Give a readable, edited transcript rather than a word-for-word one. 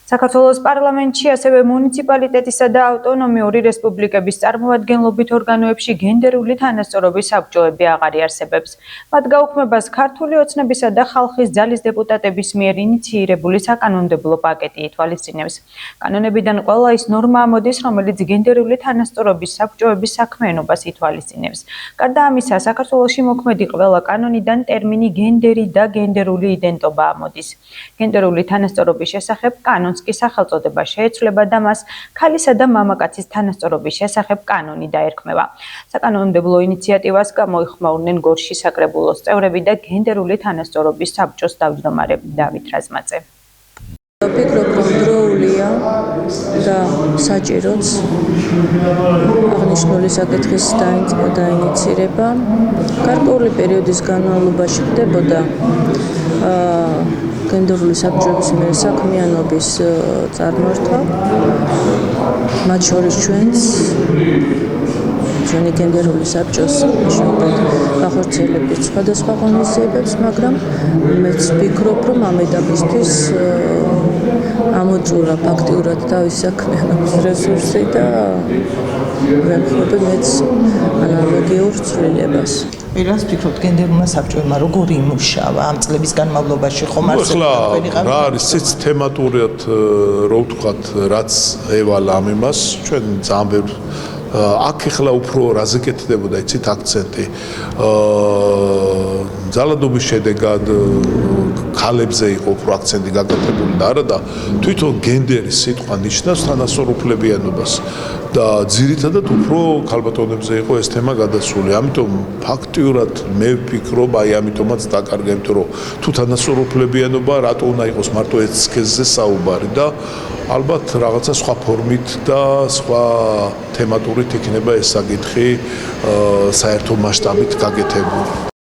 საქართველოს პარლამენტში ასევე მუნიციპალიტეტისა და ავტონომიური რესპუბლიკების წარმომადგენლობით ორგანოებში გენდერული თანასწორობის საბჭოები აღარ იარსებებს. მათ გაუქმებას ქართული ოცნებისა და ხალხის ძალის დეპუტატების მიერ ინიციირებული საკანონმდებლო პაკეტი ითვალისწინებს. კანონებიდან ყველა ის ნორმა ამოდის, რომელიც გენდერული თანასწორობის საბჭოების საქმიანობას ითვალისწინებს. გარდა ამისა, საქართველოში მოქმედი ყველა კანონიდან ტერმინი გენდერი და გენდერული იდენტობა ამოდის. გენდერული თანასწორობის შესახებ კანონს კი სახელწოდება შეეცვლება და მას ქალისა და მამაკაცის თანასწორობის შესახებ კანონი დაერქმევა. საკანონმდებლო ინიციატივას გამოიხმაურნენ გორში საკრებულოს წევრები და გენდერული თანასწორობის საბჭოს თავმჯდომარე დავით რაზმაძე. ვფიქრობ, რომ დროულია და საჭიროც აღნიშნული საკითხის დაინიცირება. გარკვეული პერიოდის განმავლობაში ხდებოდა გენდერული საბჭოების მიერ საქმიანობის წარმართვა, მათ შორის ჩვენი გენდერული საბჭოს მშობლად გახორციელებთ სხვადასხვა ღონისძიებებს, მაგრამ მეც ვფიქრობ, რომ ამ ეტაპისთვის ამოწურა ფაქტიურად თავის საქმიანობის რესურსი და ვემხრობ მეც ანალოგიურ ცვლილებას. Პირას ვფიქრობ, გენდერულმა საბჭოებმა როგორი იმუშავა ამ წლების განმავლობაში ხომ არსებობდა რა არის ციც თემატურად რო ვთქვათ, რაც ევალა ამ იმას, ჩვენ ძალიან ბევრ აქ ახლა უფრო რაზე კეთდებოდა იცით აქცენტი ძალადობის შედეგად ქალებზე იყო უფრო აქცენტი გაკეთებული და არა და თვითონ გენდერის სიტყვა ნიშნავს თანასწორუფლებიანობას და ძირითადად უფრო ქალბატონებზე იყო ეს თემა გადასული. ამიტომ ფაქტიურად მე ვფიქრობ, აი ამიტომაც დაკარგა, იმიტომ რომ თუ თანასწორუფლებიანობა რატო უნდა იყოს მარტო ეს სქესზე საუბარი და ალბათ რაღაცა სხვა ფორმით და სხვა თემატურით იქნება ეს საკითხი საერთო მასშტაბით გაკეთებული.